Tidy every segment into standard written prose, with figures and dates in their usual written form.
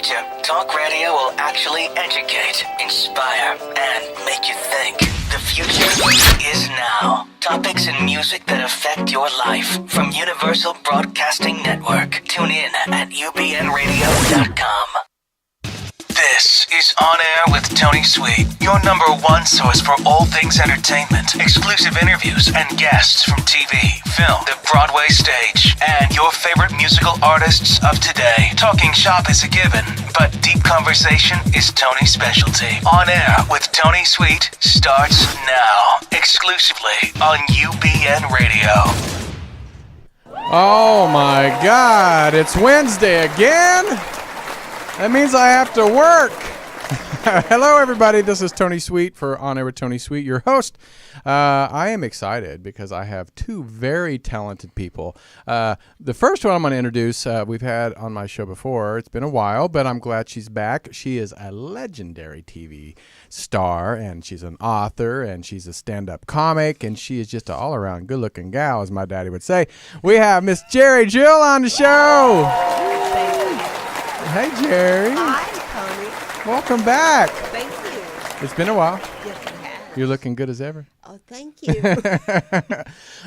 future, talk radio will actually educate, inspire, and make you think. The future is now. Topics and music that affect your life from Universal Broadcasting Network. Tune in at ubnradio.com. This is On Air with Tony Sweet, your number one source for all things entertainment, exclusive interviews, and guests from TV, film, the Broadway stage, and your favorite musical artists of today. Talking shop is a given, but deep conversation is Tony's specialty. On Air with Tony Sweet starts now, exclusively on UBN Radio. Oh my God, it's Wednesday again? That means I have to work. Hello, everybody. This is Tony Sweet for On Air with Tony Sweet, your host. I am excited because I have two very talented people. The first one I'm going to introduce, we've had on my show before. It's been a while, but I'm glad she's back. She is a legendary TV star, and she's an author, and she's a stand-up comic, and she is just an all-around good-looking gal, as my daddy would say. We have Miss Jerry Jill on the show. Hey, Jerry. Hi, Tony. Welcome back. Thank you. It's been a while. Yes, it has. You're looking good as ever. Oh, thank you.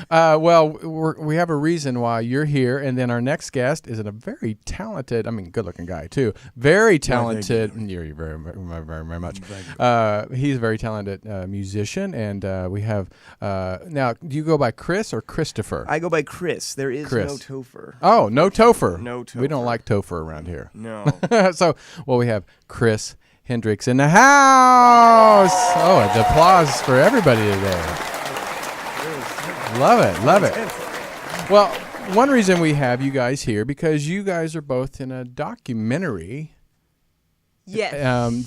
Well, we have a reason why you're here, and then our next guest is a very talented, good-looking guy, too. Very talented. You're very, very, very much. He's a very talented musician, and we have, now, do you go by Chris or Christopher? I go by Chris. There is Chris. no Topher. Oh, no Topher. No Topher. We don't like Topher around here. No. We have Chris Hendricks in the house. Oh, the applause for everybody today. Love it, love it. Well, one reason we have you guys here, because you guys are both in a documentary Yes.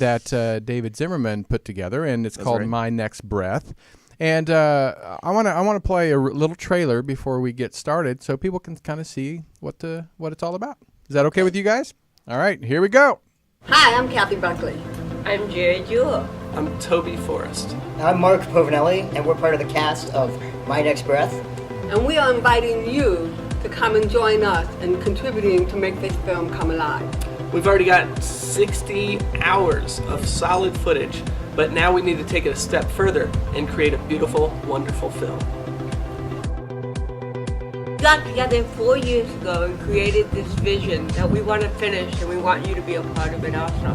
that David Zimmerman put together, and it's called right. My Next Breath. And I want to play a little trailer before we get started, so people can kind of see what it's all about. Is that okay with you guys? All right, here we go. Hi, I'm Kathy Buckley. I'm Jerry Jewell. I'm Toby Forrest. I'm Mark Povinelli, and we're part of the cast of My Next Breath. And we are inviting you to come and join us in contributing to make this film come alive. We've already got 60 hours of solid footage, but now we need to take it a step further and create a beautiful, wonderful film. We got together 4 years ago and created this vision that we want to finish, and we want you to be a part of it also.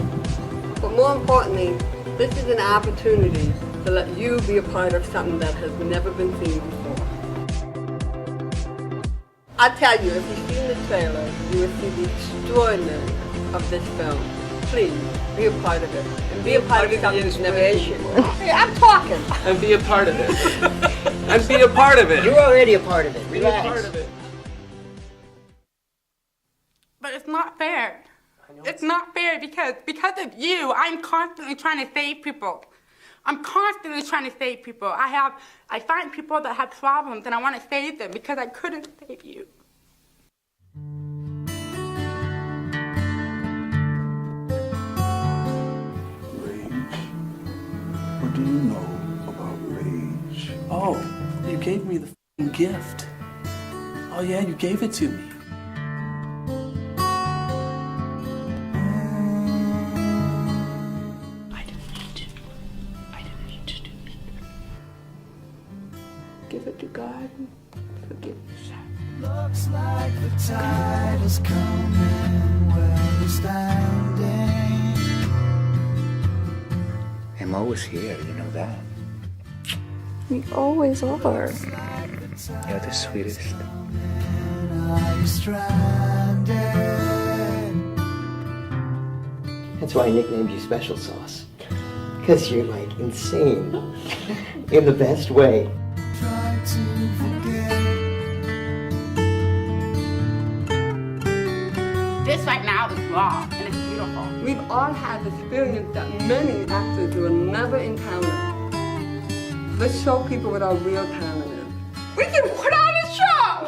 But more importantly, this is an opportunity to let you be a part of something that has never been seen before. I tell you, if you've seen the trailer, you will see the extraordinary of this film. Please, be a part of it. And be a part of something you've never seen before. Hey, I'm talking. And be a part of it. And be a part of it. You're already a part of it. Be a Relax. part of it. But it's not fair. It's not fair because of you, I'm constantly trying to save people. I'm constantly trying to save people. I find people that have problems and I want to save them because I couldn't save you. Rage? What do you know about rage? Oh, you gave me the f***ing gift. Oh yeah, you gave it to me. Give it to God and forgive yourself. Looks like the tide is coming where we're standing. I'm always here, you know that. We always are. You're the sweetest. Are you stranded? That's why I nicknamed you Special Sauce. Because you're like insane. In the best way. Try to forget. This right now is raw and it's beautiful. We've all had experience that many actors will never encounter. Let's show people what our real talent is. We can put on a show!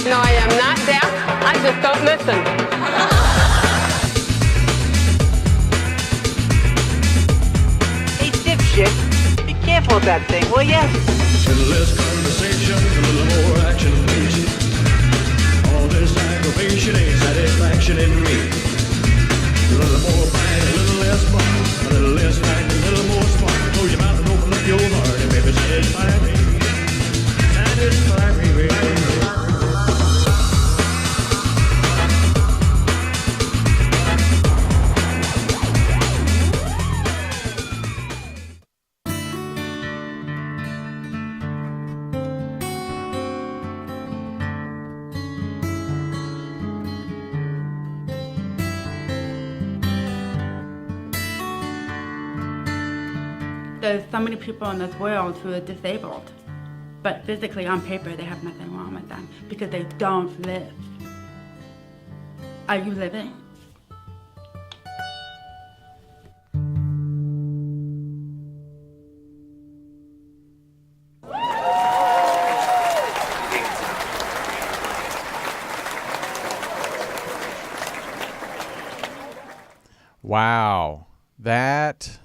No, I am not deaf. I just don't listen. promote that thing, will you? A little less conversation, a little more action, please. All this aggravation ain't satisfaction in me. A little more fight, a little less fun. A little less fight, a little more spark. Close your mouth and open up your heart, and baby, satisfy me. Satisfy me, baby. There's so many people in this world who are disabled, but physically on paper they have nothing wrong with them because they don't live. Are you living? Wow. That...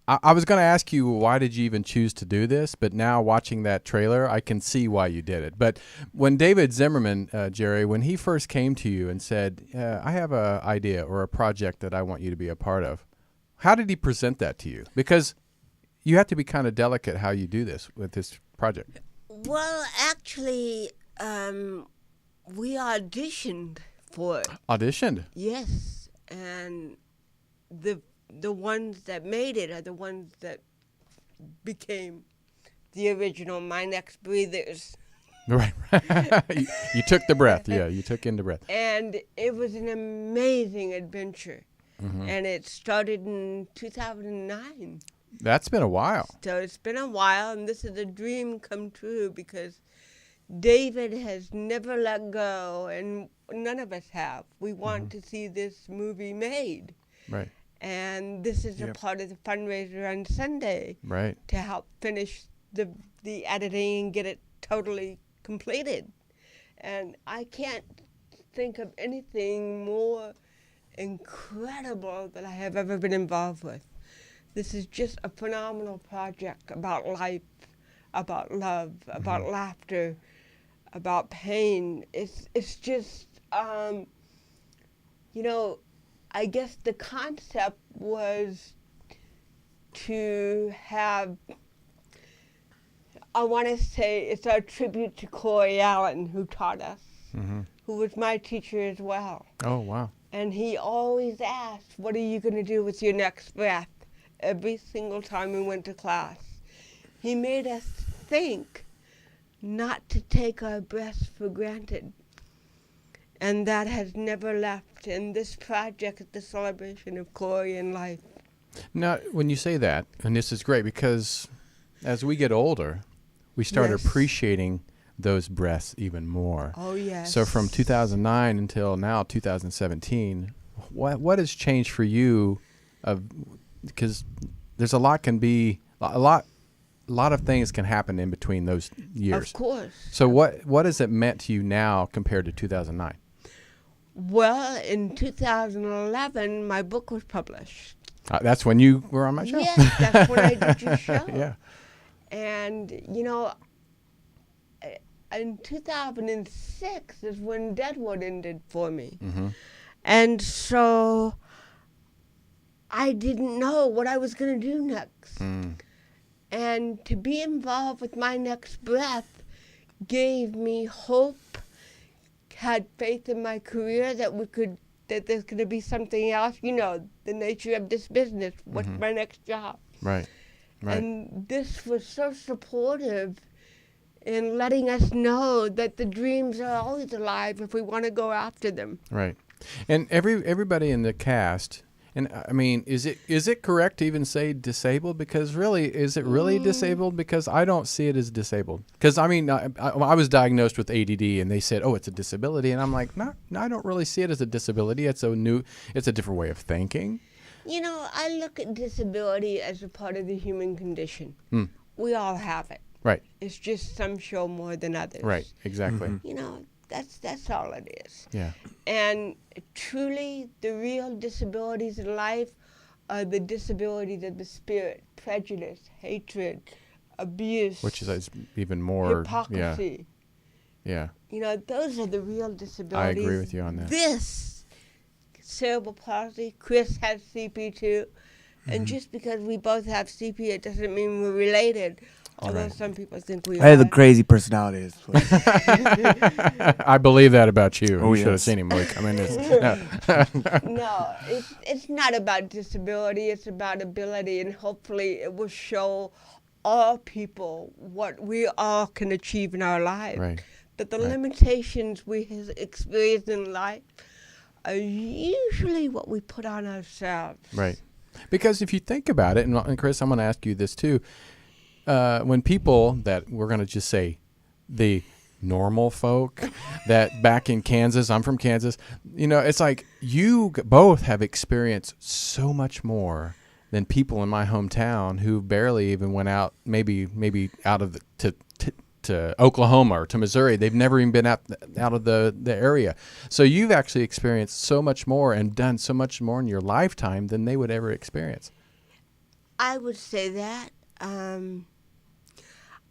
I was going to ask you, why did you even choose to do this? But now watching that trailer, I can see why you did it. But when David Zimmerman, Jerry, when he first came to you and said, I have an idea or a project that I want you to be a part of, how did he present that to you? Because you have to be kind of delicate how you do this with this project. Well, actually, we auditioned for it. Auditioned? Yes, and the ones that made it are the ones that became the original My Next Breathers. Right. You took the breath. Yeah, you took in the breath. And it was an amazing adventure. Mm-hmm. And it started in 2009. That's been a while. So it's been a while, and this is a dream come true because David has never let go, and none of us have. We want to see this movie made. Right. And this is a part of the fundraiser on Sunday. Right. To help finish the editing and get it totally completed. And I can't think of anything more incredible that I have ever been involved with. This is just a phenomenal project about life, about love, about laughter, about pain. It's just, you know, I guess the concept was to have, I want to say it's our tribute to Corey Allen, who taught us, who was my teacher as well. Oh, wow. And he always asked, what are you going to do with your next breath? Every single time we went to class. He made us think not to take our breaths for granted. And that has never left. And this project is the celebration of Corey and life. Now, when you say that, and this is great because as we get older, we start appreciating those breaths even more. Oh, yes. So from 2009 until now, 2017, what has changed for you? Because there's a lot of things can happen in between those years. Of course. So what has it meant to you now compared to 2009? Well, in 2011, my book was published. That's when you were on my show. Yes, that's when I did your show. Yeah. And, you know, in 2006 is when Deadwood ended for me. Mm-hmm. And so I didn't know what I was going to do next. And to be involved with My Next Breath gave me hope, had faith in my career that there's going to be something else, you know, the nature of this business, what's my next job. Right. And this was so supportive in letting us know that the dreams are always alive if we want to go after them. Right. And everybody in the cast, and I mean, is it correct to even say disabled? Because really, is it really disabled? Because I don't see it as disabled. Because I mean, I was diagnosed with ADD, and they said, "Oh, it's a disability," and I'm like, no, I don't really see it as a disability. It's a different way of thinking. You know, I look at disability as a part of the human condition. We all have it. Right. It's just some show more than others. Right. Exactly. You know, that's all it is. Yeah. And truly, the real disabilities in life are the disabilities of the spirit, prejudice, hatred, abuse, Which is even more. hypocrisy. Yeah. You know, those are the real disabilities. I agree with you on that. This cerebral palsy, Chris has CP2, and Mm-hmm. just because we both have CP, it doesn't mean we're related. Although Right. some people think we I have are. the crazy personalities. I believe that about you. Oh, You should have yes. seen him when we come in this. No, it's not about disability. It's about ability, and hopefully it will show all people what we all can achieve in our lives. Right. But the Right. limitations we have experienced in life are usually what we put on ourselves. Right. Because if you think about it, and Chris, I'm going to ask you this too. When people that we're going to just say the normal folk that back in Kansas, I'm from Kansas, you know, it's like you both have experienced so much more than people in my hometown who barely even went out, maybe out of to Oklahoma or to Missouri. They've never even been out of the area. So you've actually experienced so much more and done so much more in your lifetime than they would ever experience. I would say that.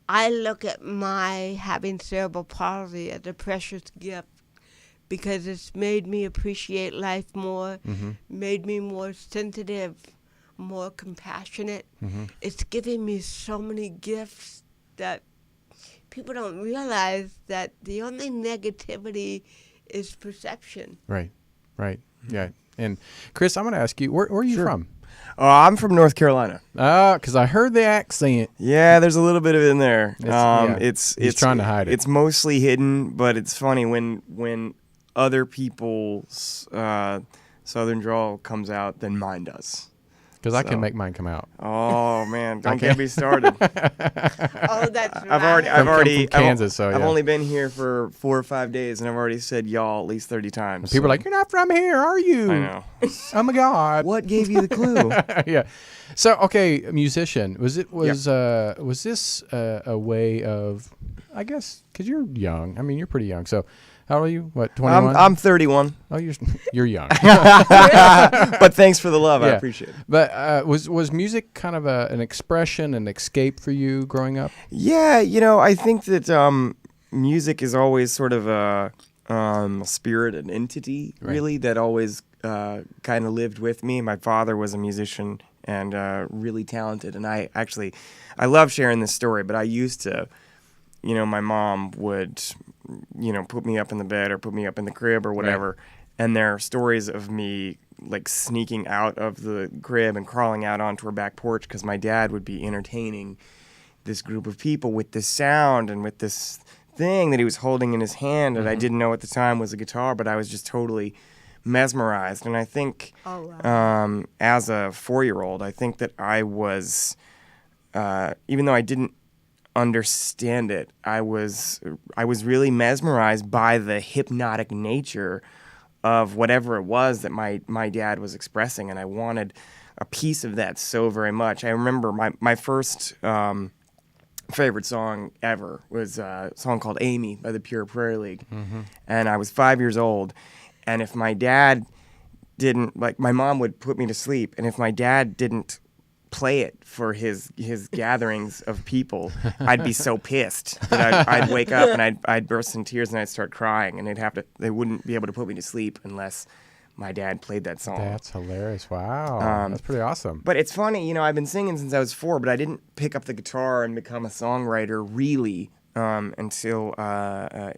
I look at my having cerebral palsy as a precious gift because it's made me appreciate life more, made me more sensitive, more compassionate. It's given me so many gifts that people don't realize that the only negativity is perception. Right. Yeah. And Chris, I'm going to ask you, where are you from? Oh, I'm from North Carolina. Because I heard the accent. Yeah, there's a little bit of it in there. He's trying to hide it. It's mostly hidden, but it's funny when other people's southern drawl comes out, then mine does. Because I can make mine come out. Oh man, don't get me started. Oh, that's right. I've already from Kansas, so I've yeah. only been here for 4 or 5 days, and I've already said y'all at least 30 times. People are like, "You're not from here, are you?" I know. Oh my God. What gave you the clue? Yeah. So okay, musician. Was this a way of, I guess, because you're young. I mean, you're pretty young. So how old are you? What, 21? I'm 31. Oh, you're young. But thanks for the love. I appreciate it. But was music kind of an expression, an escape for you growing up? Yeah, you know, I think that music is always sort of a spirit, an entity, really, that always kind of lived with me. My father was a musician and really talented, and I love sharing this story, but I used to, you know, my mom would, you know, put me up in the bed or put me up in the crib or whatever, and there are stories of me like sneaking out of the crib and crawling out onto her back porch because my dad would be entertaining this group of people with this sound and with this thing that he was holding in his hand that I didn't know at the time was a guitar, but I was just totally mesmerized. And I think as a 4-year-old, I think that I was, even though I didn't understand it, I was really mesmerized by the hypnotic nature of whatever it was that my dad was expressing, and I wanted a piece of that so very much. I remember my first favorite song ever was a song called Amy by the Pure Prairie League, and I was 5 years old, and if my dad didn't, like, my mom would put me to sleep, and if my dad didn't play it for his gatherings of people, I'd be so pissed that I'd wake up and I'd burst in tears and I'd start crying, and they wouldn't be able to put me to sleep unless my dad played that song. That's hilarious. Wow. That's pretty awesome. But it's funny, you know, I've been singing since I was 4, but I didn't pick up the guitar and become a songwriter really until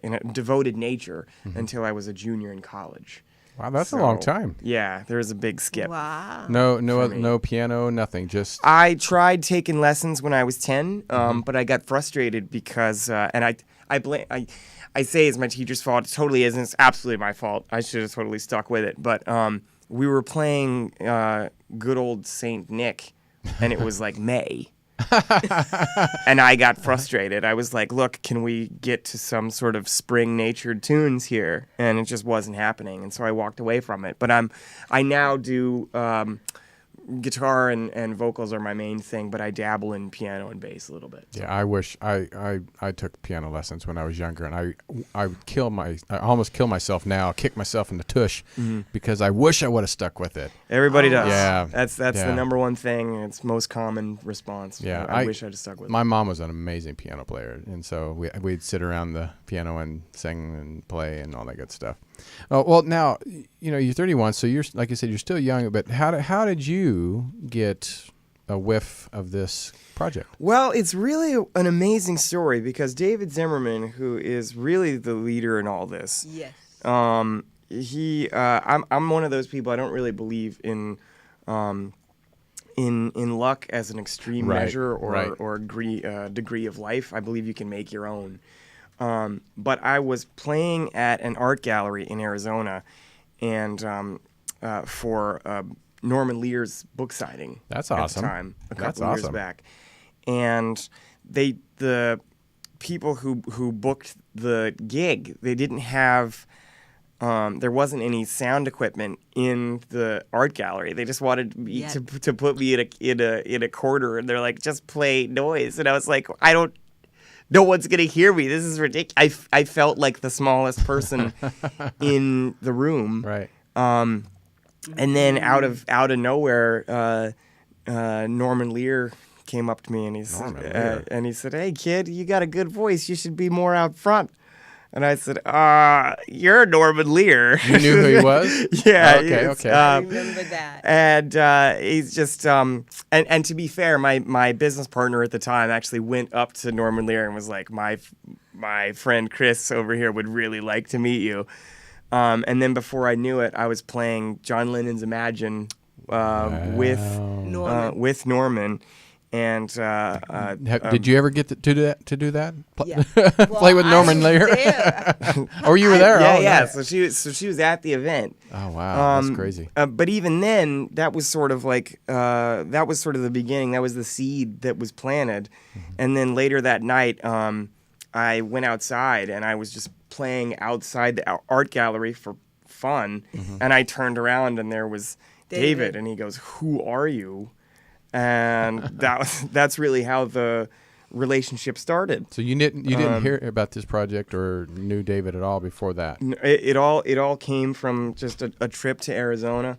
in a devoted nature until I was a junior in college. Wow, that's a long time. Yeah, there was a big skip. Wow. No piano, nothing. Just I tried taking lessons when I was 10, but I got frustrated because, and I say it's my teacher's fault. It totally isn't. It's absolutely my fault. I should have totally stuck with it. But we were playing good old Saint Nick, and it was like May. And I got frustrated. I was like, look, can we get to some sort of spring-natured tunes here? And it just wasn't happening. And so I walked away from it. But I now do guitar and vocals are my main thing, but I dabble in piano and bass a little bit. Yeah, I wish I took piano lessons when I was younger, and I almost kill myself now, kick myself in the tush, because I wish I would have stuck with it. Everybody does. Yeah, that's the number one thing. It's most common response. Yeah, I wish I'd have stuck with it. My mom was an amazing piano player, and so we'd sit around the piano and sing and play and all that good stuff. Oh, well, now you're 31, so you're, like I said, you're still young. But how did you get a whiff of this project? Well, it's really an amazing story because David Zimmerman, who is really the leader in all this, Yes. I'm one of those people. I don't really believe in luck as an extreme measure or degree of life. I believe you can make your own. But I was playing at an art gallery in Arizona, and for Norman Lear's book signing. That's at awesome. the time, a couple That's years awesome. back, and the people who booked the gig, they didn't have. There wasn't any sound equipment in the art gallery. They just wanted me to put me in a corner, and they're like, just play noise. And I was like, no one's gonna hear me. This is ridiculous. I felt like the smallest person in the room. Right. And then out of nowhere, Norman Lear came up to me and he said, "Hey kid, you got a good voice. You should be more out front." And I said, "You're Norman Lear." You knew who he was? Yeah. Okay. I remember that. And he's just and to be fair, my business partner at the time actually went up to Norman Lear and was like, my friend Chris over here would really like to meet you. And then before I knew it, I was playing John Lennon's Imagine with Norman. And did you ever get to do that? Yeah. Play with Norman Lear? Oh, you were there? Yeah. Nice. So she was at the event. Oh wow, that's crazy. But even then, that was sort of like the beginning. That was the seed that was planted. And then later that night, I went outside and I was just playing outside the art gallery for fun. And I turned around and there was David, and he goes, "Who are you?" And that's really how the relationship started. So you didn't hear about this project or knew David at all before that? It all came from just a trip to Arizona,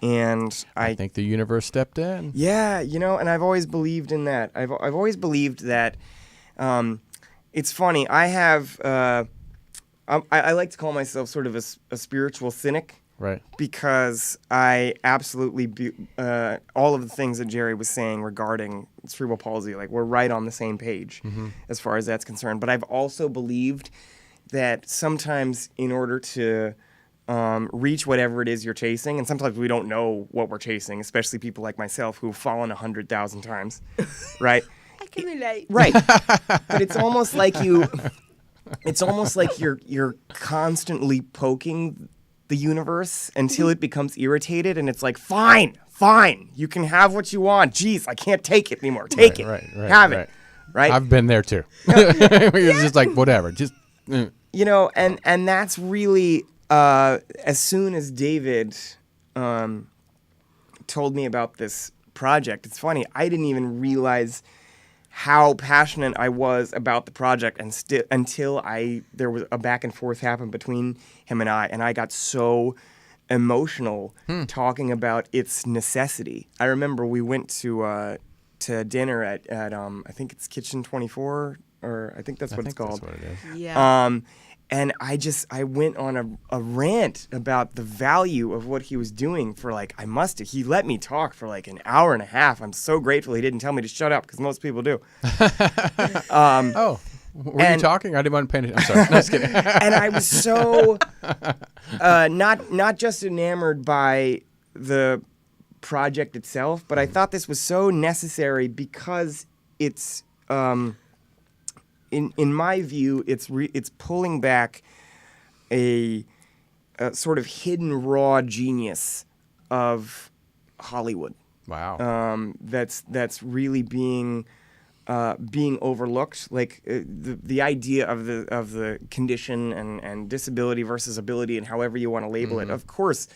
and I think the universe stepped in. Yeah, and I've always believed in that. I've always believed that. It's funny. I have. I like to call myself sort of a spiritual cynic. Right. Because I absolutely, all of the things that Jerry was saying regarding cerebral palsy, like we're right on the same page as far as that's concerned. But I've also believed that sometimes in order to reach whatever it is you're chasing, and sometimes we don't know what we're chasing, especially people like myself who've fallen 100,000 times, right? I can relate. Right. But it's almost like you're constantly poking the universe until it becomes irritated, and it's like, fine, you can have what you want. Jeez, I can't take it anymore. Take it. Have it. Right? I've been there too. It's just like, whatever. Just and that's really as soon as David told me about this project, it's funny, I didn't even realize how passionate I was about the project until there was a back and forth happened between him and I got so emotional talking about its necessity. I remember we went to dinner at I think it's Kitchen 24, or I think that's what it's called. That's what it is. Yeah. And I went on a rant about the value of what he was doing for he let me talk for like an hour and a half. I'm so grateful he didn't tell me to shut up, because most people do. Were you talking? I didn't want to pay attention. I'm sorry. No, just kidding. And I was so not just enamored by the project itself, but I thought this was so necessary because it's in my view, it's pulling back a sort of hidden raw genius of Hollywood. Wow. That's really being overlooked. Like the idea of the condition and disability versus ability, and however you want to label it. Of course,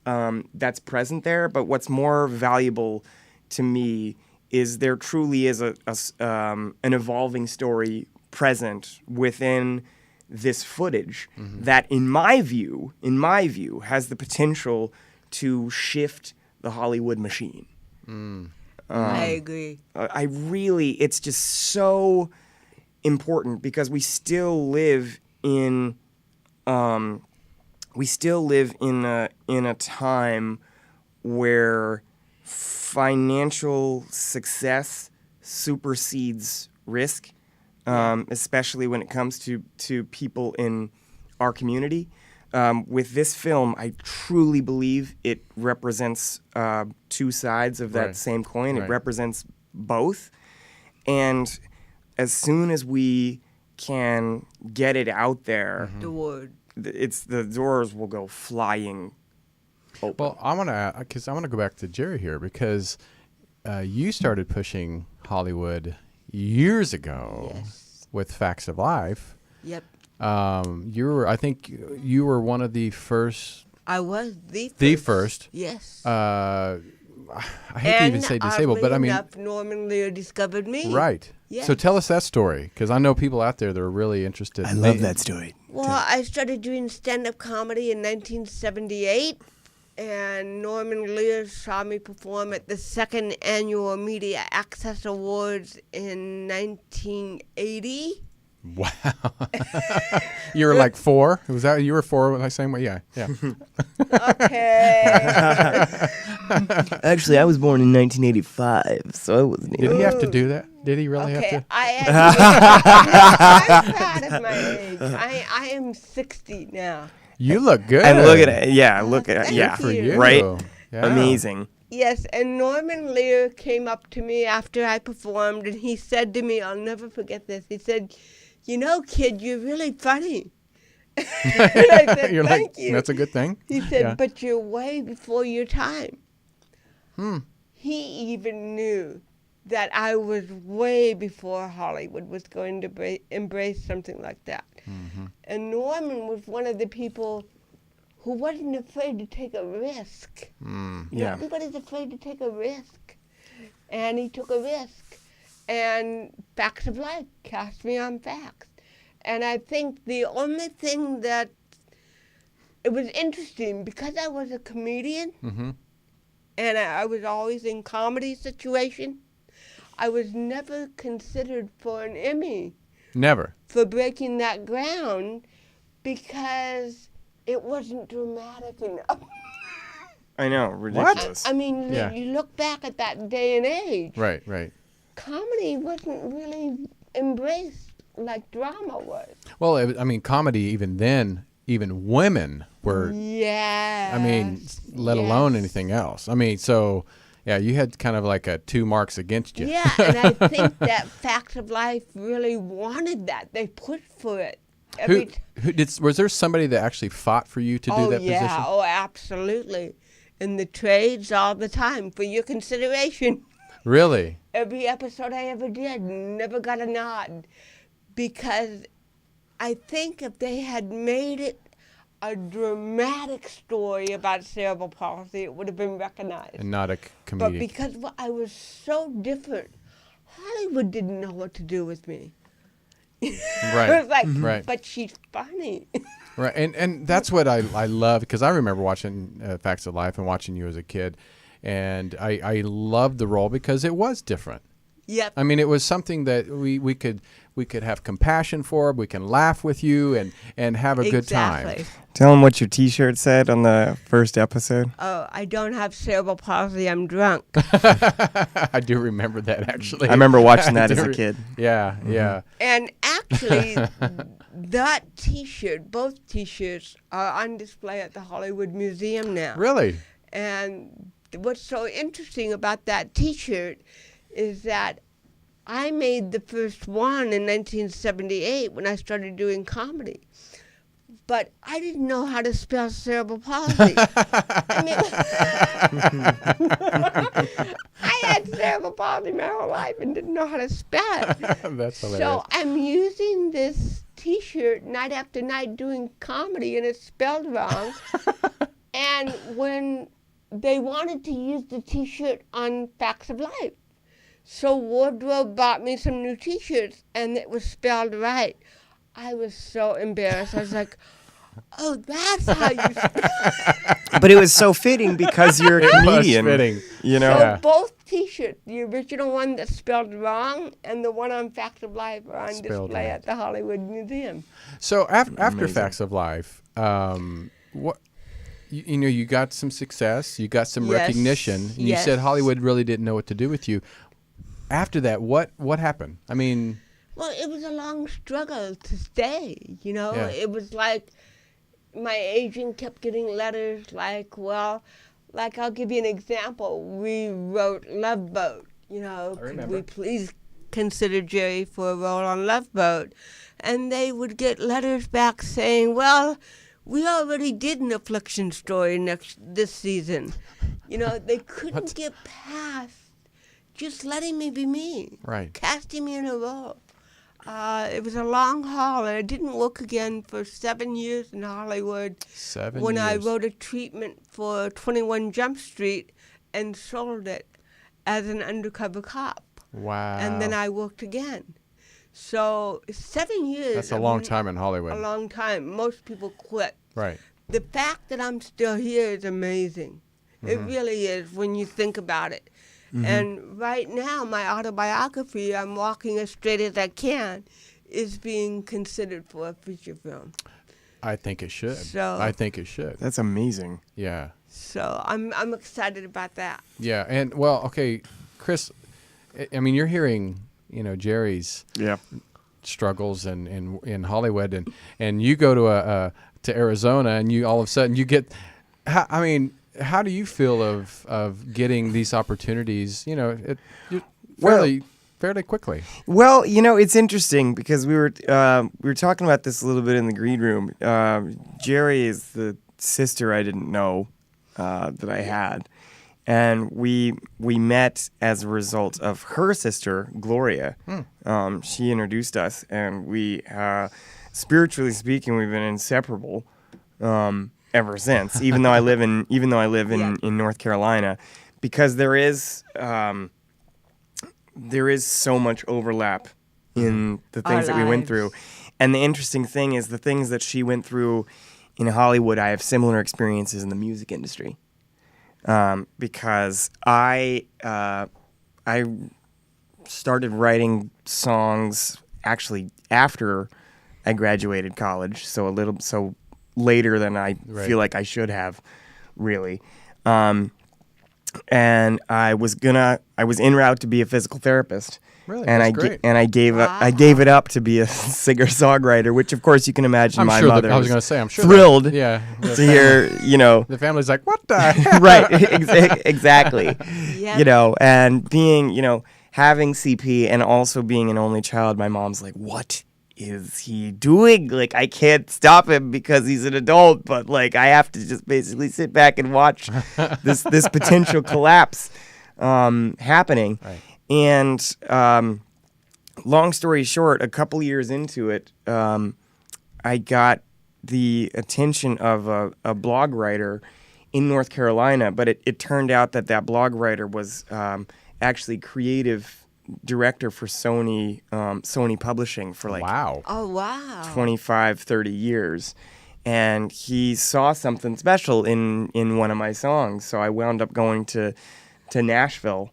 that's present there. But what's more valuable to me is there truly is an evolving story present within this footage that, in my view, has the potential to shift the Hollywood machine. I agree. It's just so important because we still live in a time where financial success supersedes risk, especially when it comes to people in our community. With this film, I truly believe it represents two sides of that same coin. It represents both. And as soon as we can get it out there, The word. the doors will go flying open. Well, I want to go back to Jerry here because you started pushing Hollywood years ago with Facts of Life. Yep. I think you were one of the first. I was the first. Yes. I hate to even say disabled, but I mean, enough, Norman Lear discovered me. right. Yes. So tell us that story, because I know people out there that are really interested. I love that story. Well, I started doing stand-up comedy in 1978, and Norman Lear saw me perform at the second annual Media Access Awards in 1980. Wow. You were like 4? Was that you were 4 the same way? Yeah. Okay. Actually, I was born in 1985, so I wasn't Did he have to do that? Did he really have to? I'm proud of my age. I am 60 now. You look good. And look at it. Yeah, look at it. Thank Yeah, you. right? Yeah. Amazing. Yes, and Norman Lear came up to me after I performed, and he said to me, I'll never forget this, he said, "You know, kid, you're really funny." And I said, You're "Thank like, you." that's a good thing. He said, Yeah. "But you're way before your time." He even knew that I was way before Hollywood was going to embrace something like that. And Norman was one of the people who wasn't afraid to take a risk. Yeah. Everybody's afraid to take a risk. And he took a risk. And Facts of Life cast me on Facts. And I think the only thing that it was interesting, because I was a comedian and I was always in comedy situation, I was never considered for an Emmy Never. for breaking that ground because it wasn't dramatic enough. I know, ridiculous. I mean, Yeah. you look back at that day and age, Right. comedy wasn't really embraced like drama was. Well, I mean, comedy even then, even women were. Yeah. I mean, let alone anything else. I mean, so yeah, you had kind of like 2 marks against you. Yeah, and I think that Facts of Life really wanted that. They pushed for it. Was there somebody that actually fought for you to do that position? Oh, absolutely. In the trades all the time for your consideration. Really? Every episode I ever did never got a nod because I think if they had made it a dramatic story about cerebral palsy, it would have been recognized. And not a But comedian. because I was so different, Hollywood didn't know what to do with me. Right. It was like, Right. but she's funny. Right, and that's what I love, because I remember watching Facts of Life and watching you as a kid, and I loved the role because it was different. Yep. I mean, it was something that we could have compassion for. We can laugh with you and have a good time. Tell them what your T-shirt said on the first episode. Oh, I don't have cerebral palsy. I'm drunk. I do remember that, actually. I remember watching that as a kid. Yeah, yeah. And actually, that T-shirt, both T-shirts, are on display at the Hollywood Museum now. Really? And what's so interesting about that T-shirt is that I made the first one in 1978 when I started doing comedy. But I didn't know how to spell cerebral palsy. I mean, I had cerebral palsy my whole life and didn't know how to spell it. That's hilarious. So I'm using this T-shirt night after night doing comedy, and it's spelled wrong. And when they wanted to use the T-shirt on Facts of Life, so Wardrobe bought me some new T-shirts, and it was spelled right. I was so embarrassed. I was like, oh, that's how you spell. But it was so fitting because you're a comedian. fitting. You know? So both T-shirts, the original one that's spelled wrong and the one on Facts of Life, are on Spelled display right. at the Hollywood Museum. So after Amazing. Facts of Life, what you know, you got some success, you got some Yes. recognition, and you said Yes. Hollywood really didn't know what to do with you. After that, what happened? I mean, Well, it was a long struggle to stay, you know. Yeah. It was like my agent kept getting letters like, well, like I'll give you an example. We wrote Love Boat, you know. Could remember. we please consider Jerry for a role on Love Boat? And they would get letters back saying, well, we already did an Affliction story this season. You know, they couldn't get past just letting me be me. Right. Casting me in a role. It was a long haul, and I didn't work again for 7 years in Hollywood. 7 when I years. wrote a treatment for 21 Jump Street and sold it as an undercover cop. wow. And then I worked again. So 7 years. That's a I long mean, time in Hollywood. A long time. Most people quit. Right. The fact that I'm still here is amazing. It Mm-hmm. really is when you think about it. And right now, my autobiography, I'm Walking as Straight as I Can, is being considered for a feature film. I think it should. So- I think it should. That's amazing. Yeah. So I'm excited about that. Yeah. And well, okay, Chris, I mean, you're hearing, you know, Jerry's Yeah. struggles in Hollywood, and you go to Arizona, and you all of a sudden you get, how do you feel of getting these opportunities? You know, fairly quickly. Well, you know, it's interesting because we were talking about this a little bit in the green room. Jerry is the sister I didn't know that I had, and we met as a result of her sister Gloria. She introduced us, and we, spiritually speaking, we've been inseparable ever since. Even though I live in North Carolina, because there is so much overlap in the things that we went lives. through. And the interesting thing is the things that she went through in Hollywood, I have similar experiences in the music industry. Because I started writing songs actually after I graduated college, so later than I feel like I should have, really. And I was en route to be a physical therapist. Really? And That's great. I gave it up to be a singer-songwriter, which of course you can imagine I'm my sure mother I was was going to say, I'm sure thrilled the to hear, you know. The family's like, what the heck? Right, exactly. Yep. You know, and being, you know, having CP and also being an only child, my mom's like, what is he doing? Like, I can't stop him because he's an adult, but like I have to just basically sit back and watch this potential collapse happening. Right. And long story short, a couple years into it, I got the attention of a blog writer in North Carolina, but it turned out that blog writer was actually creative director for Sony Publishing for like Oh, wow. 25, 30 years. And he saw something special in one of my songs. So I wound up going to Nashville.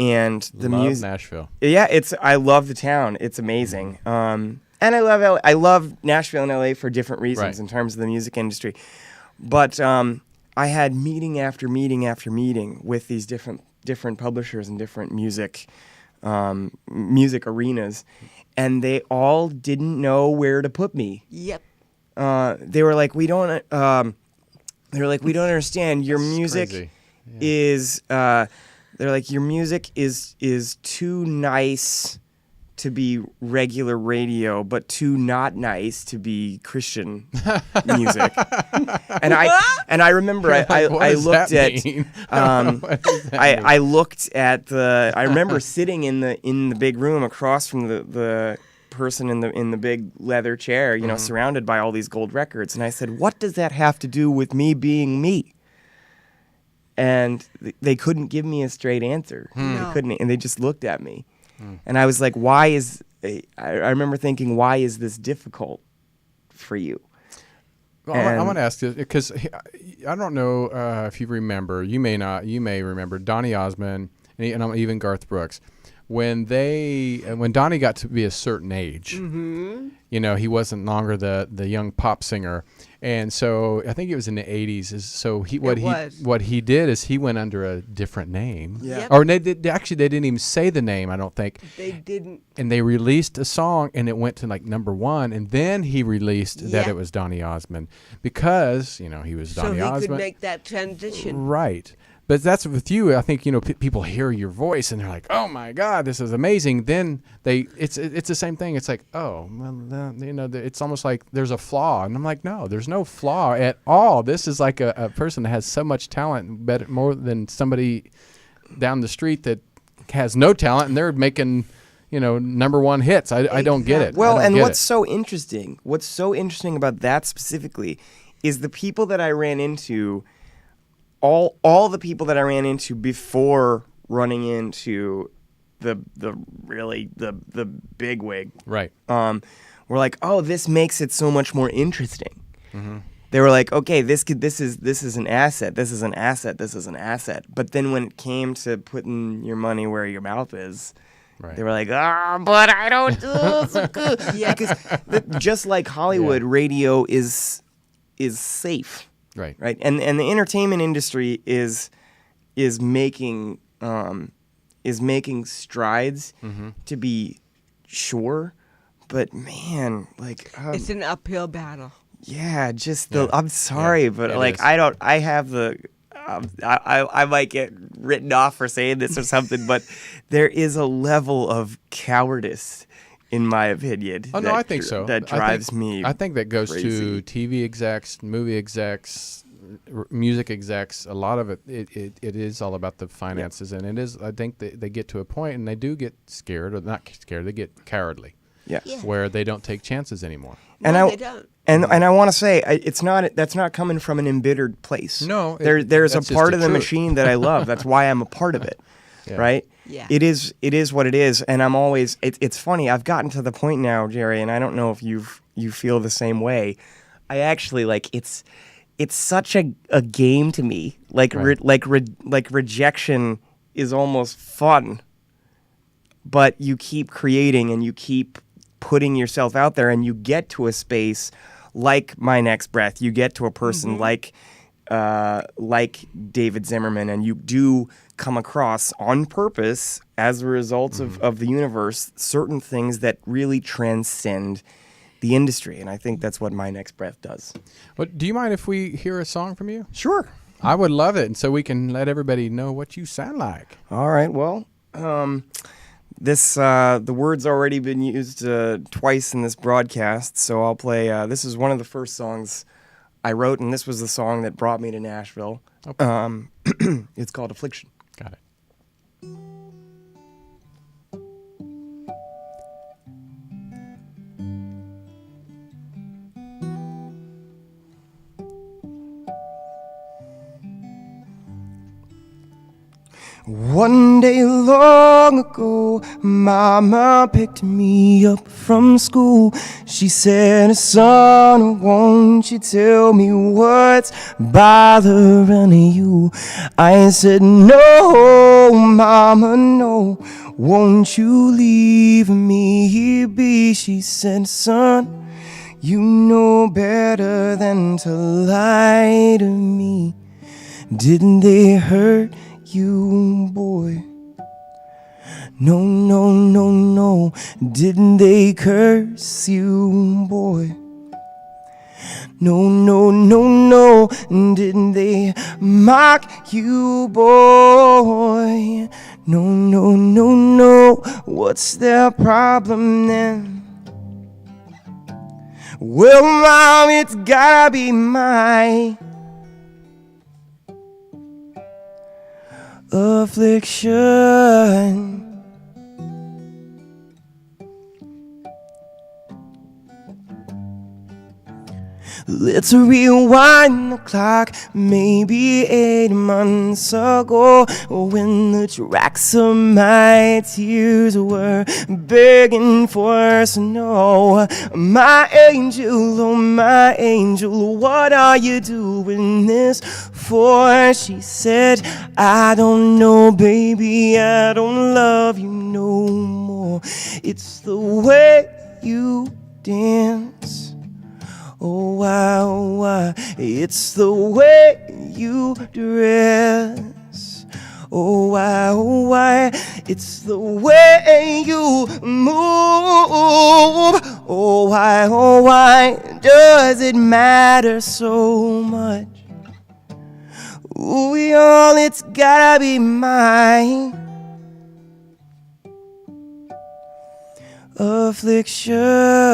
And the Love music, Nashville. Yeah, I love the town. It's amazing. And I love LA. I love Nashville and LA for different reasons in terms of the music industry. But I had meeting after meeting after meeting with these different publishers and different music arenas, and they all didn't know where to put me. Yep. They were like, we don't understand. Your music crazy. is. They're like, your music is too nice to be regular radio, but too not nice to be Christian music. And I remember I looked at I looked at I remember sitting in the big room across from the person in the big leather chair, you know, surrounded by all these gold records, and I said, what does that have to do with me being me? and they couldn't give me a straight answer. No. They couldn't, and they just looked at me, and I was like, "Why is?" I remember thinking, "Why is this difficult for you?" Well, I want to ask you because I don't know if you remember. You may not. You may remember Donny Osmond and even Garth Brooks. When Donny got to be a certain age, you know, he wasn't longer the young pop singer, and so I think it was in the '80s. So what he did is he went under a different name. Yeah. Yep. Or they didn't even say the name. I don't think. They didn't. And they released a song, and it went to like #1, and then he released that Yeah. it was Donny Osmond because you know he was Donny So he Osmond. could make that transition. Right. But that's with you. I think, you know, people hear your voice and they're like, "Oh my God, this is amazing." Then it's the same thing. It's like, "Oh, well, you know, it's almost like there's a flaw." And I'm like, "No, there's no flaw at all. This is like a person that has so much talent, better more than somebody down the street that has no talent, and they're making, you know, #1 hits." I don't get it. Well, I don't and get what's it. so interesting about that specifically is the people that I ran into, all the people that I ran into before running into the big wig, Right. were like, "Oh, this makes it so much more interesting." Mm-hmm. They were like, "Okay, this is an asset. This is an asset. This is an asset." But then when it came to putting your money where your mouth is, Right. they were like, but I don't do so good." Because just like Hollywood, radio is safe, Right. right? And the entertainment industry is making strides to be sure, but man, like It's an uphill battle. yeah, just the I'm sorry, but it like is. I have the I might get written off for saying this or something, but there is a level of cowardice, in my opinion. Oh, no, I think so. That drives me. I think that goes crazy. to TV execs, movie execs, music execs. A lot of it is all about the finances, and it is. I think they get to a point, and they do get scared, or not scared. They get cowardly, Yeah. where they don't take chances anymore. And No, I they don't. and I want to say that's not coming from an embittered place. No, there's a that's just part the of the truth. machine that I love. That's why I'm a part of it. Yeah. Right? Yeah. It is what it is, and I'm always. It's funny. I've gotten to the point now, Jerry, and I don't know if you feel the same way. I actually like it's such a game to me. Like Right. rejection is almost fun, but you keep creating and you keep putting yourself out there, and you get to a space like My Next Breath. You get to a person like David Zimmerman, and you do come across on purpose as a result of the universe certain things that really transcend the industry, and I think that's what My Next Breath does. But do you mind if we hear a song from you? Sure. I would love it, and so we can let everybody know what you sound like. All right. Well, the word's already been used twice in this broadcast, so I'll play. This is one of the first songs I wrote, and this was the song that brought me to Nashville. Okay. It's called Affliction. Got it. One day long ago, Mama picked me up from school. She said, "Son, won't you tell me what's bothering you?" I said, "No, Mama, no. Won't you leave me be?" She said, "Son, you know better than to lie to me. Didn't they hurt you, boy? No, no, no, no. Didn't they curse you, boy? No, no, no, no. Didn't they mock you, boy? No, no, no, no. What's their problem then? Well, Mom, it's gotta be my affliction. Let's rewind the clock, maybe 8 months ago, when the tracks of my tears were begging for snow. My angel, oh my angel, what are you doing this for? She said, I don't know, baby, I don't love you no more. It's the way you dance, oh why, it's the way you dress, oh why, it's the way you move, oh why, does it matter so much? Ooh, y'all, it's gotta be mine. Affliction.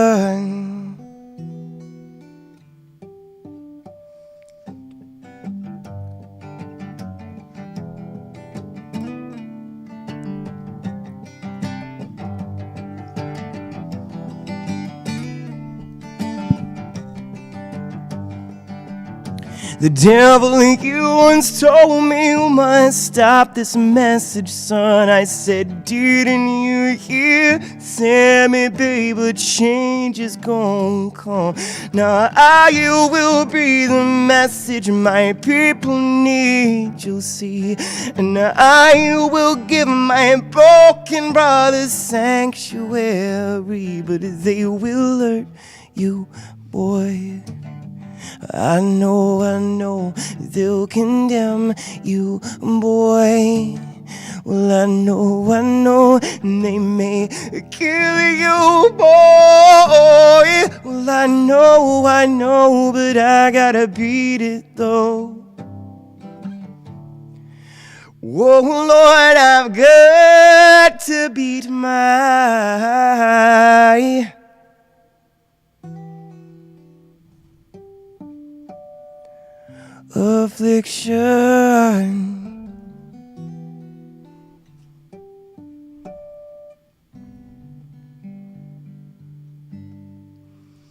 The devil, you once told me you must stop this message, son. I said, didn't you hear? Sammy, baby, change is gonna come. Now I will be the message my people need, you'll see. And I will give my broken brothers sanctuary, but they will hurt you, boy. I know, they'll condemn you, boy. Well, I know, they may kill you, boy. Well, I know, but I gotta beat it, though. Oh, Lord, I've got to beat my affliction.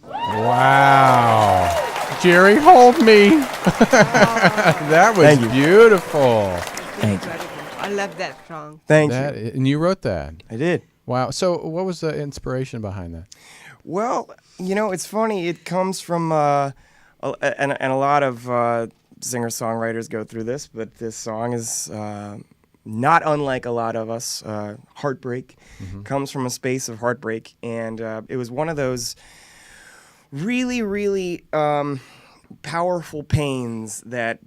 Wow. Jerry, hold me. That was beautiful. Thank you. I love that song. Thank you. And you wrote that? I did. Wow. So what was the inspiration behind that? Well, it's funny. It comes from, and a lot of singer-songwriters go through this, but this song is not unlike a lot of us. Heartbreak comes from a space of heartbreak, and it was one of those really, really powerful pains that,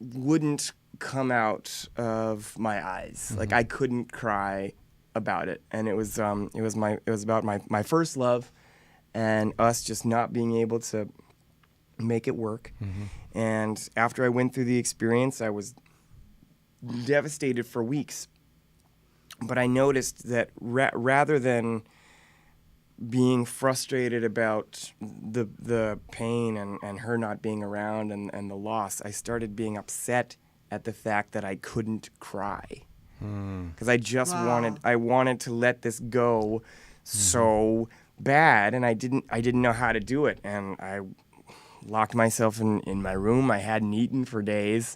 wouldn't come out of my eyes. Like, I couldn't cry about it, and it was about my first love and us just not being able to make it work. And after I went through the experience, I was devastated for weeks. But I noticed that rather than being frustrated about the pain and her not being around and the loss, I started being upset at the fact that I couldn't cry. Because I just wanted to let this go so bad, and I didn't know how to do it. And I locked myself in my room. I hadn't eaten for days,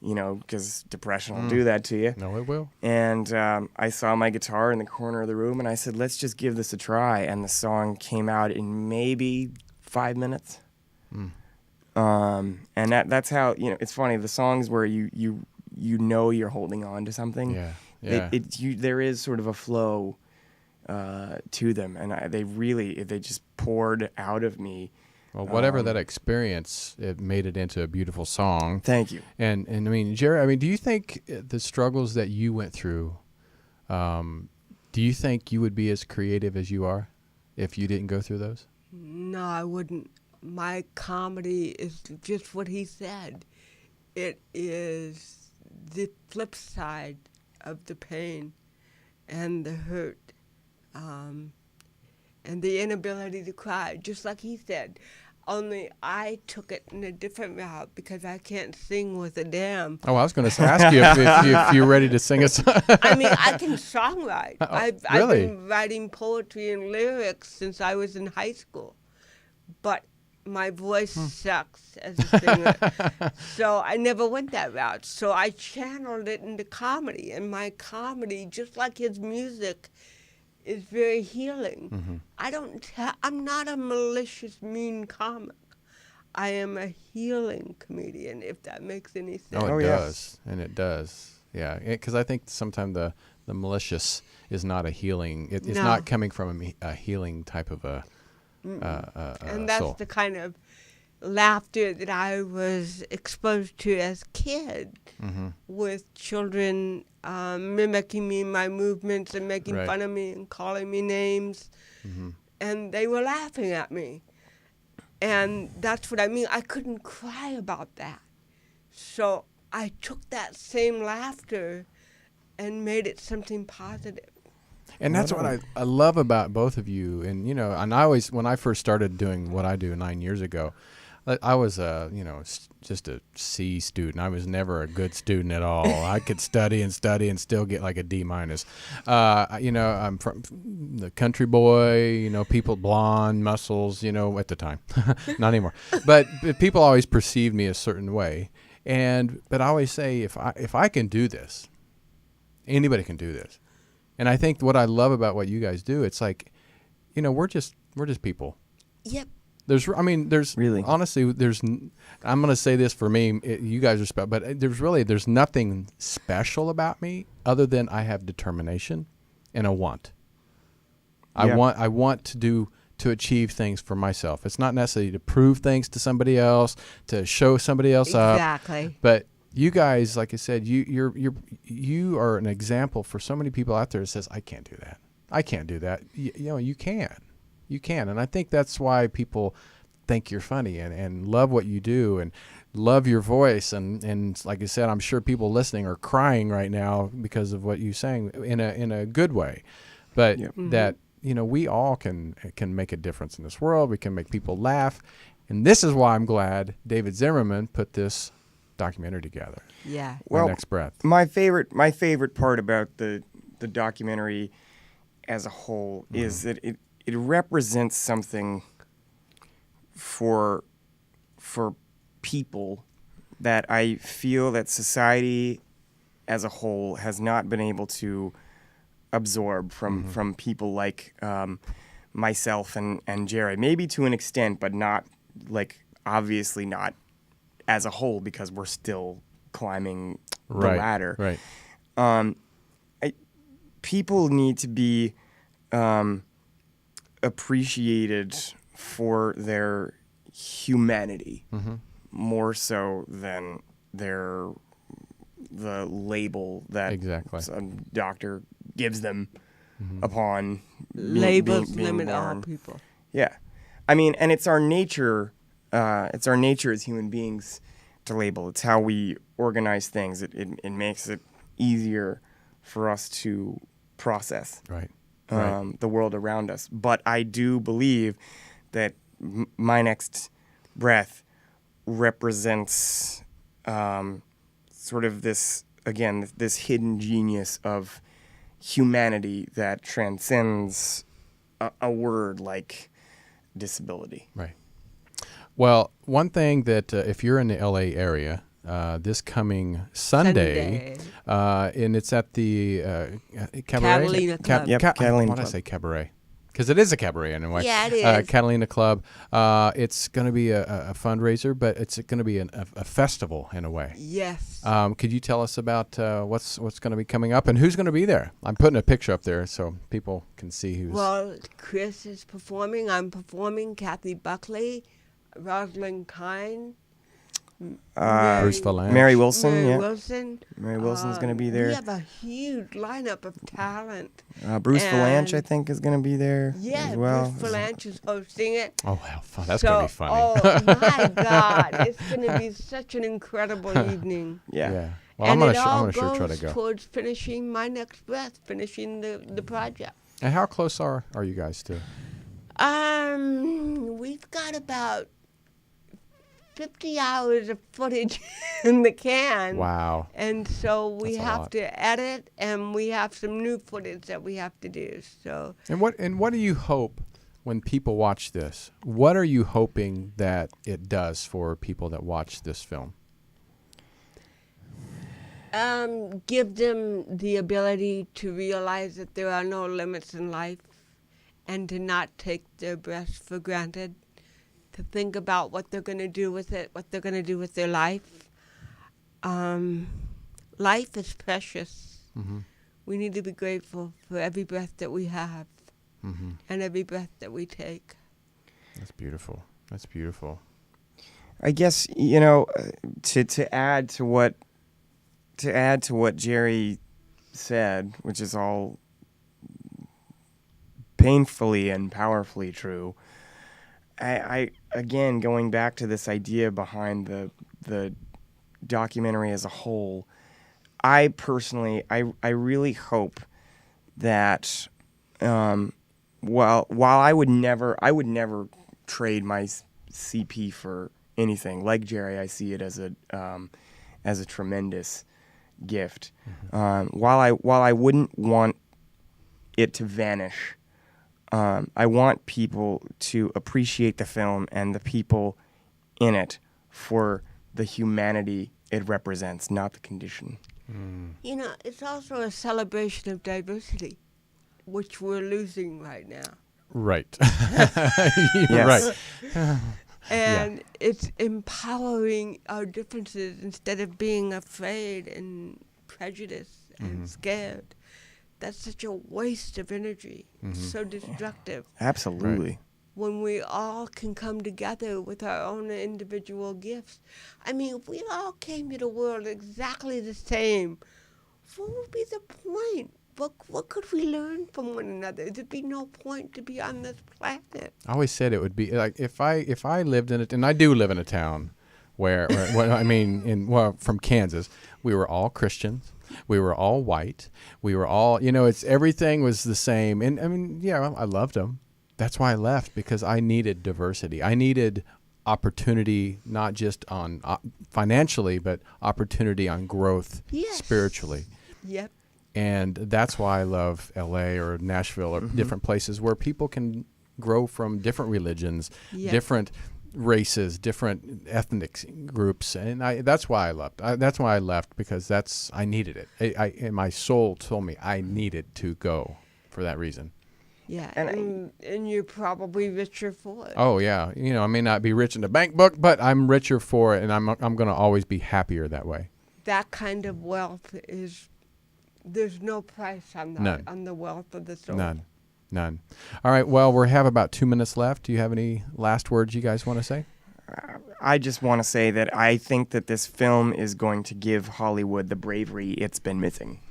because depression will do that to you. No, it will. And I saw my guitar in the corner of the room, and I said, let's just give this a try. And the song came out in maybe 5 minutes. And that's how, it's funny, the songs where you you're holding on to something. Yeah. There is sort of a flow to them, and they just poured out of me. Well, whatever that experience, it made it into a beautiful song. Thank you. And I mean, Jerry, do you think the struggles that you went through, do you think you would be as creative as you are if you didn't go through those? No, I wouldn't. My comedy is just what he said. It is the flip side of the pain and the hurt and the inability to cry, just like he said. Only I took it in a different route because I can't sing with a dam. Oh, I was going to ask you if you're ready to sing a song. I mean, I can songwrite. I've really? been writing poetry and lyrics since I was in high school. But my voice sucks as a singer. So I never went that route. So I channeled it into comedy, and my comedy, just like his music, is very healing. I'm not a malicious, mean comic. I am a healing comedian, if that makes any sense. Oh, it does, and it does. Yeah, because I think sometimes the malicious is not a healing. It's not coming from a healing type of a and that's soul. the kind of laughter that I was exposed to as a kid, with children mimicking me, my movements, and making fun of me and calling me names. And they were laughing at me. And that's what I mean. I couldn't cry about that. So I took that same laughter and made it something positive. And that's what I love about both of you. And, you know, and I always, when I first started doing what I do 9 years ago, I was just a C student. I was never a good student at all. I could study and still get like a D minus. I'm from the country boy, people blonde, muscles, at the time, not anymore. But people always perceived me a certain way. But I always say, if I can do this, anybody can do this. And I think what I love about what you guys do, it's like, we're just people. Yep. There's really, honestly, I'm going to say this for me, you guys are special, but there's nothing special about me other than I have determination and a want. I want to achieve things for myself. It's not necessarily to prove things to somebody else, to show somebody else up. Exactly. But you guys, like I said, you are an example for so many people out there that says, I can't do that. I can't do that. You can. You can. And I think that's why people think you're funny and love what you do and love your voice. And like I said, I'm sure people listening are crying right now because of what you sang in a good way. But that, we all can make a difference in this world. We can make people laugh. And this is why I'm glad David Zimmerman put this documentary together. Yeah. Well, Next Breath. My favorite part about the documentary as a whole is that it represents something for people that I feel that society as a whole has not been able to absorb from people like myself and Jerry. Maybe to an extent, but not, like, obviously not as a whole, because we're still climbing the ladder. Right. People need to be appreciated for their humanity more so than the label that some doctor gives them upon labels being limit born. all people. Yeah, I mean, and it's our nature. It's our nature as human beings to label. It's how we organize things. It makes it easier for us to process the world around us. But I do believe that My Next Breath represents sort of this hidden genius of humanity that transcends a word like disability. Right. Well, one thing that if you're in the LA area, this coming Sunday. And it's at the Cabaret? Catalina Club. Catalina Why did I say cabaret? Because it is a cabaret anyway. Yeah, it is. Catalina Club. It's going to be a fundraiser, but it's going to be a festival in a way. Yes. Could you tell us about what's going to be coming up and who's going to be there? I'm putting a picture up there so people can see who's. Well, Chris is performing. I'm performing. Kathy Buckley, Rosalind Kine. Bruce Valanche. Mary Wilson. Mary yeah. Wilson. Mary Wilson's going to be there. We have a huge lineup of talent. Bruce Valanche, I think, is going to be there as well. Bruce Valanche is hosting it. Oh, how fun. That's going to be funny. Oh, my God. It's going to be such an incredible evening. Yeah. Well, And I'm it all going to sure try goes to go. towards finishing My Next Breath, finishing the project. And how close are you guys to? We've got about 50 hours of footage in the can. Wow. And so we That's a have lot. to edit, and we have some new footage that we have to do. So And what do you hope when people watch this, what are you hoping that it does for people that watch this film? Give them the ability to realize that there are no limits in life and to not take their breath for granted, to think about what they're going to do with it, what they're going to do with their life. Life is precious. Mm-hmm. We need to be grateful for every breath that we have Mm-hmm. and every breath that we take. That's beautiful. That's beautiful. I guess, to add to what Jerry said, which is all painfully and powerfully true. I again, going back to this idea behind the documentary as a whole, I personally, I really hope that while I would never trade my CP for anything. Like Jerry, I see it as a tremendous gift. Mm-hmm. While I wouldn't want it to vanish, I want people to appreciate the film and the people in it for the humanity it represents, not the condition. You know, it's also a celebration of diversity, which we're losing right now. Right. You're right. And it's empowering our differences instead of being afraid and prejudiced and scared. That's such a waste of energy, so destructive. Absolutely. Right. When we all can come together with our own individual gifts. I mean, if we all came to the world exactly the same, what would be the point? What could we learn from one another? There'd be no point to be on this planet. I always said it would be like if I lived in it, and I do live in a town where from Kansas, we were all Christians, we were all white, we were all, it's everything was the same, and I mean, yeah, I loved them. That's why I left, because I needed diversity. I needed opportunity, not just on financially, but opportunity on growth spiritually. Yep. And that's why I love LA or Nashville or different places where people can grow from different religions, different races, different ethnic groups. And that's why I left. That's why I left, because I needed it. And my soul told me I needed to go for that reason. Yeah, and you're probably richer for it. Oh, yeah. I may not be rich in the bank book, but I'm richer for it, and I'm going to always be happier that way. That kind of wealth there's no price on the wealth of the soul. None. All right, well, we have about 2 minutes left. Do you have any last words you guys want to say? I just want to say that I think that this film is going to give Hollywood the bravery it's been missing.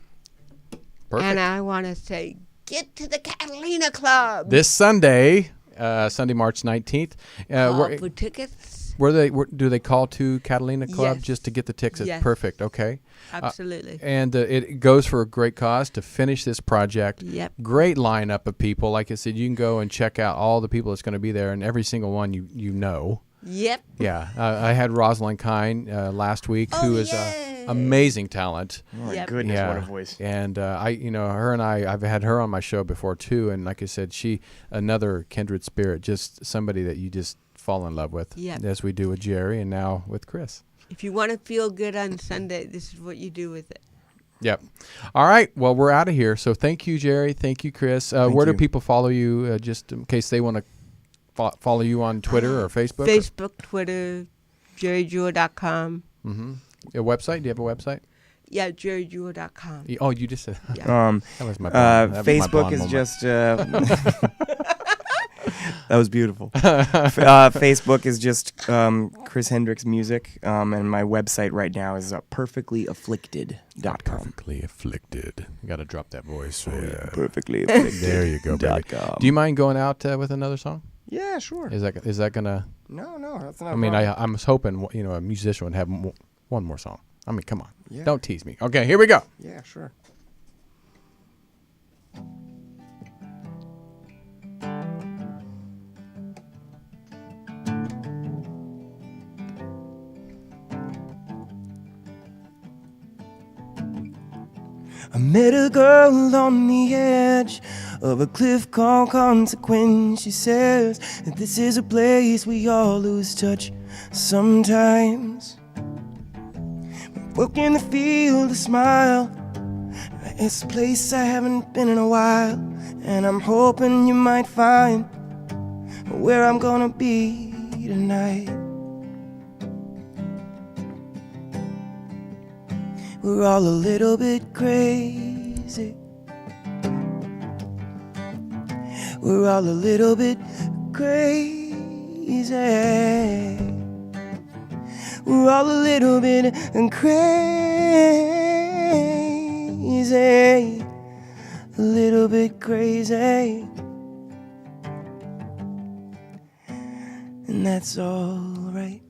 Perfect. And I want to say, get to the Catalina Club. This Sunday, Sunday, March 19th. Call for tickets. Do they call to Catalina Club just to get the tickets? Yes. Perfect. Okay. Absolutely. And it goes for a great cause to finish this project. Yep. Great lineup of people. Like I said, you can go and check out all the people that's going to be there, and every single one you know. Yep. Yeah. I had Rosalind Kine last week, who is amazing talent. Oh my goodness, what a voice! And her and I've had her on my show before too. And like I said, another kindred spirit, just somebody that you just fall in love with, as we do with Jerry and now with Chris. If you want to feel good on Sunday, this is what you do with it. Yep. All right. Well, we're out of here. So thank you, Jerry. Thank you, Chris. Where do people follow you, just in case they want to follow you on Twitter or Facebook? Facebook, Twitter, jerryjewell.com. Mm-hmm. A website? Do you have a website? Yeah, jerryjewell.com. Oh, you just said. Yeah. That was my Facebook is just. That was beautiful. Facebook is just Chris Hendricks Music, and my website right now is perfectlyafflicted.com. Perfectly Afflicted. You got to drop that voice. Perfectly Afflicted. There you go, baby. Do you mind going out with another song? Yeah, sure. Is that gonna? No, that's not. I mean, I was hoping a musician would have one more song. I mean, come on, don't tease me. Okay, here we go. Yeah, sure. I met a girl on the edge of a cliff called Consequence. She says that this is a place we all lose touch sometimes. Walking the field, a smile. It's a place I haven't been in a while, and I'm hoping you might find where I'm gonna be tonight. We're all a little bit crazy. We're all a little bit crazy. We're all a little bit crazy. A little bit crazy. And that's all right.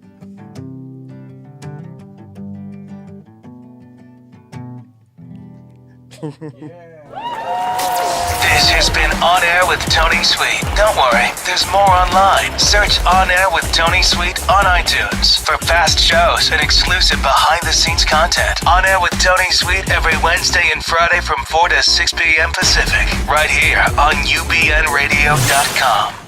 This has been On Air with Tony Sweet. Don't worry, there's more online. Search On Air with Tony Sweet on iTunes for past shows and exclusive behind-the-scenes content. On Air with Tony Sweet every Wednesday and Friday from 4 to 6 p.m. Pacific, right here on ubnradio.com.